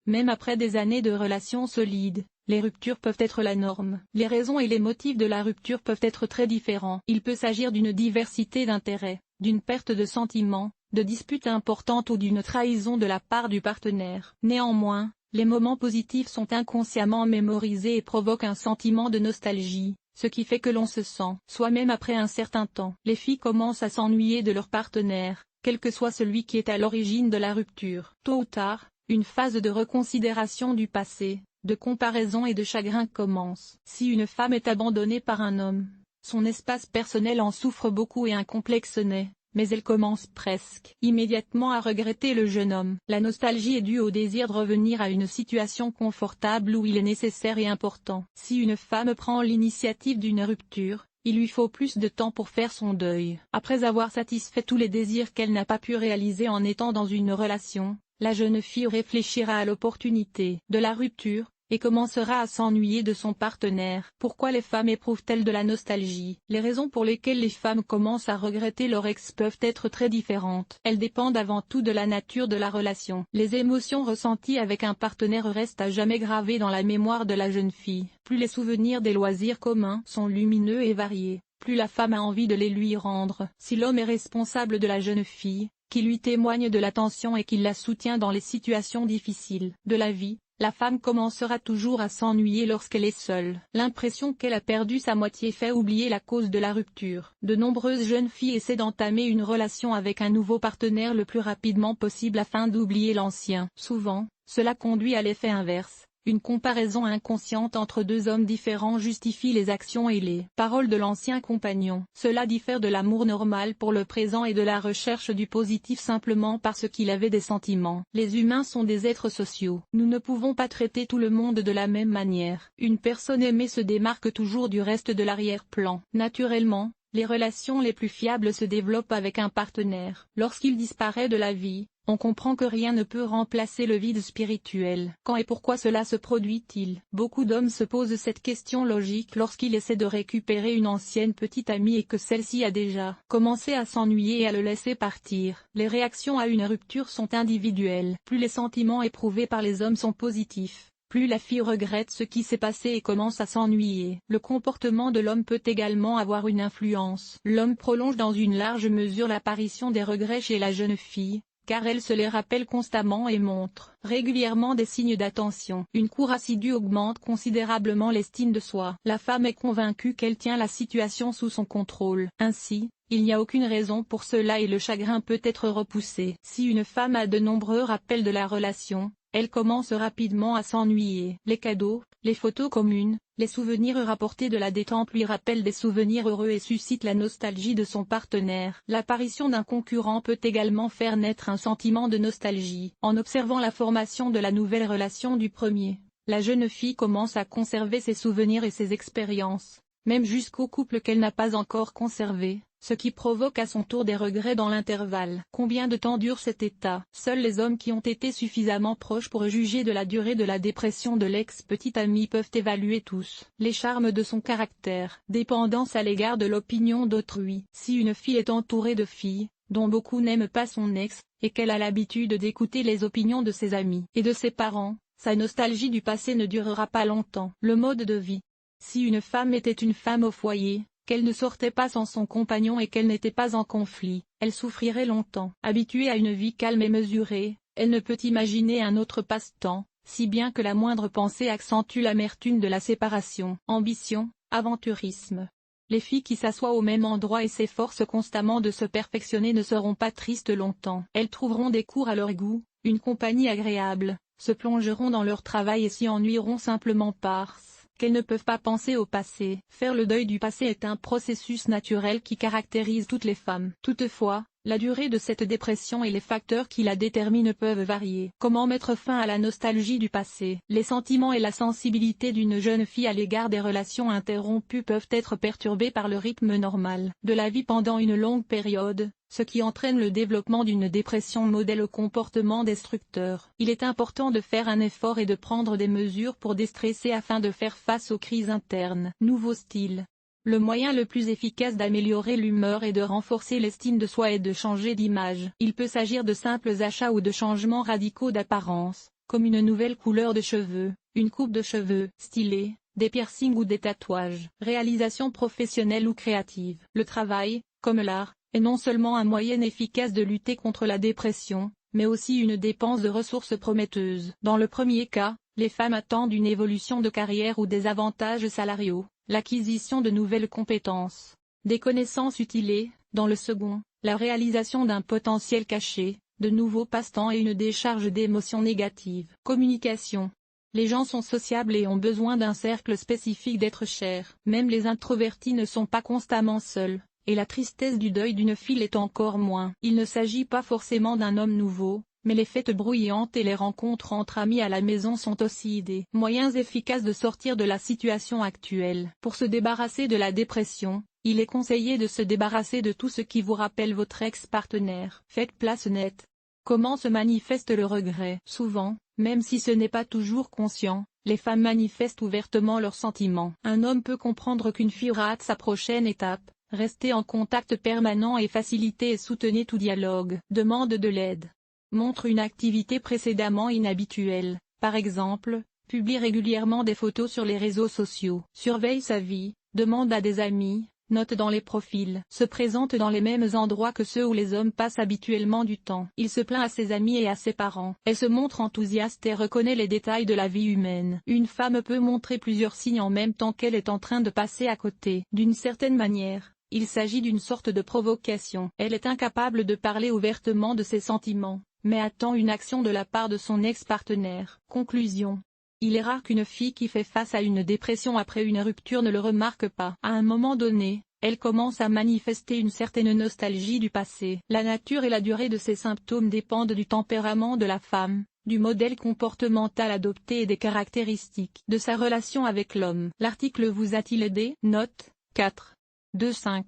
Même après des années de relations solides, les ruptures peuvent être la norme. Les raisons et les motifs de la rupture peuvent être très différents. Il peut s'agir d'une diversité d'intérêts, d'une perte de sentiments, de disputes importantes ou d'une trahison de la part du partenaire. Néanmoins, les moments positifs sont inconsciemment mémorisés et provoquent un sentiment de nostalgie, ce qui fait que l'on se sent soi-même après un certain temps. Les filles commencent à s'ennuyer de leur partenaire, quel que soit celui qui est à l'origine de la rupture. Tôt ou tard, une phase de reconsidération du passé, de comparaison et de chagrin commence. Si une femme est abandonnée par un homme, son espace personnel en souffre beaucoup et un complexe naît, mais elle commence presque immédiatement à regretter le jeune homme. La nostalgie est due au désir de revenir à une situation confortable où il est nécessaire et important. Si une femme prend l'initiative d'une rupture, il lui faut plus de temps pour faire son deuil. Après avoir satisfait tous les désirs qu'elle n'a pas pu réaliser en étant dans une relation, la jeune fille réfléchira à l'opportunité de la rupture, et commencera à s'ennuyer de son partenaire. Pourquoi les femmes éprouvent-elles de la nostalgie? Les raisons pour lesquelles les femmes commencent à regretter leur ex peuvent être très différentes. Elles dépendent avant tout de la nature de la relation. Les émotions ressenties avec un partenaire restent à jamais gravées dans la mémoire de la jeune fille. Plus les souvenirs des loisirs communs sont lumineux et variés, plus la femme a envie de les lui rendre. Si l'homme est responsable de la jeune fille, qui lui témoigne de l'attention et qui la soutient dans les situations difficiles de la vie, la femme commencera toujours à s'ennuyer lorsqu'elle est seule. L'impression qu'elle a perdu sa moitié fait oublier la cause de la rupture. De nombreuses jeunes filles essaient d'entamer une relation avec un nouveau partenaire le plus rapidement possible afin d'oublier l'ancien. Souvent, cela conduit à l'effet inverse. Une comparaison inconsciente entre deux hommes différents justifie les actions et les paroles de l'ancien compagnon. Cela diffère de l'amour normal pour le présent et de la recherche du positif simplement parce qu'il avait des sentiments. Les humains sont des êtres sociaux. Nous ne pouvons pas traiter tout le monde de la même manière. Une personne aimée se démarque toujours du reste de l'arrière-plan. Naturellement, les relations les plus fiables se développent avec un partenaire. Lorsqu'il disparaît de la vie, on comprend que rien ne peut remplacer le vide spirituel. Quand et pourquoi cela se produit-il? Beaucoup d'hommes se posent cette question logique lorsqu'ils essaient de récupérer une ancienne petite amie et que celle-ci a déjà commencé à s'ennuyer et à le laisser partir. Les réactions à une rupture sont individuelles. Plus les sentiments éprouvés par les hommes sont positifs, plus la fille regrette ce qui s'est passé et commence à s'ennuyer. Le comportement de l'homme peut également avoir une influence. L'homme prolonge dans une large mesure l'apparition des regrets chez la jeune fille, car elle se les rappelle constamment et montre régulièrement des signes d'attention. Une cour assidue augmente considérablement l'estime de soi. La femme est convaincue qu'elle tient la situation sous son contrôle. Ainsi, il n'y a aucune raison pour cela et le chagrin peut être repoussé. Si une femme a de nombreux rappels de la relation, elle commence rapidement à s'ennuyer. Les cadeaux, les photos communes, les souvenirs rapportés de la détente lui rappellent des souvenirs heureux et suscitent la nostalgie de son partenaire. L'apparition d'un concurrent peut également faire naître un sentiment de nostalgie. En observant la formation de la nouvelle relation du premier, la jeune fille commence à conserver ses souvenirs et ses expériences, même jusqu'au couple qu'elle n'a pas encore conservé, ce qui provoque à son tour des regrets dans l'intervalle. Combien de temps dure cet état? Seuls les hommes qui ont été suffisamment proches pour juger de la durée de la dépression de l'ex-petite amie peuvent évaluer tous les charmes de son caractère. Dépendance à l'égard de l'opinion d'autrui. Si une fille est entourée de filles, dont beaucoup n'aiment pas son ex, et qu'elle a l'habitude d'écouter les opinions de ses amis et de ses parents, sa nostalgie du passé ne durera pas longtemps. Le mode de vie. Si une femme était une femme au foyer, qu'elle ne sortait pas sans son compagnon et qu'elle n'était pas en conflit, elle souffrirait longtemps. Habituée à une vie calme et mesurée, elle ne peut imaginer un autre passe-temps, si bien que la moindre pensée accentue l'amertume de la séparation. Ambition, aventurisme. Les filles qui s'assoient au même endroit et s'efforcent constamment de se perfectionner ne seront pas tristes longtemps. Elles trouveront des cours à leur goût, une compagnie agréable, se plongeront dans leur travail et s'y ennuieront simplement parce qu'elles ne peuvent pas penser au passé. Faire le deuil du passé est un processus naturel qui caractérise toutes les femmes. Toutefois, la durée de cette dépression et les facteurs qui la déterminent peuvent varier. Comment mettre fin à la nostalgie du passé? Les sentiments et la sensibilité d'une jeune fille à l'égard des relations interrompues peuvent être perturbés par le rythme normal de la vie pendant une longue période, ce qui entraîne le développement d'une dépression modèle au comportement destructeur. Il est important de faire un effort et de prendre des mesures pour déstresser afin de faire face aux crises internes. Nouveau style. Le moyen le plus efficace d'améliorer l'humeur et de renforcer l'estime de soi est de changer d'image. Il peut s'agir de simples achats ou de changements radicaux d'apparence, comme une nouvelle couleur de cheveux, une coupe de cheveux stylée, des piercings ou des tatouages. Réalisation professionnelle ou créative. Le travail, comme l'art, est non seulement un moyen efficace de lutter contre la dépression, mais aussi une dépense de ressources prometteuse. Dans le premier cas, les femmes attendent une évolution de carrière ou des avantages salariaux, l'acquisition de nouvelles compétences, des connaissances utiles. Dans le second, la réalisation d'un potentiel caché, de nouveaux passe-temps et une décharge d'émotions négatives. Communication. Les gens sont sociables et ont besoin d'un cercle spécifique d'êtres chers. Même les introvertis ne sont pas constamment seuls, et la tristesse du deuil d'une fille l'est encore moins. Il ne s'agit pas forcément d'un homme nouveau, mais les fêtes bruyantes et les rencontres entre amis à la maison sont aussi des moyens efficaces de sortir de la situation actuelle. Pour se débarrasser de la dépression, il est conseillé de se débarrasser de tout ce qui vous rappelle votre ex-partenaire. Faites place nette. Comment se manifeste le regret? Souvent, même si ce n'est pas toujours conscient, les femmes manifestent ouvertement leurs sentiments. Un homme peut comprendre qu'une fille rate sa prochaine étape, rester en contact permanent et faciliter et soutenir tout dialogue. Demande de l'aide. Montre une activité précédemment inhabituelle, par exemple, publie régulièrement des photos sur les réseaux sociaux. Surveille sa vie, demande à des amis, note dans les profils. Se présente dans les mêmes endroits que ceux où les hommes passent habituellement du temps. Il se plaint à ses amis et à ses parents. Elle se montre enthousiaste et reconnaît les détails de la vie humaine. Une femme peut montrer plusieurs signes en même temps qu'elle est en train de passer à côté. D'une certaine manière, il s'agit d'une sorte de provocation. Elle est incapable de parler ouvertement de ses sentiments, mais attend une action de la part de son ex-partenaire. Conclusion. Il est rare qu'une fille qui fait face à une dépression après une rupture ne le remarque pas. À un moment donné, elle commence à manifester une certaine nostalgie du passé. La nature et la durée de ces symptômes dépendent du tempérament de la femme, du modèle comportemental adopté et des caractéristiques de sa relation avec l'homme. L'article vous a-t-il aidé? Note 4. 2.5.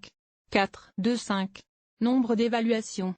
4. 2.5. Nombre d'évaluations.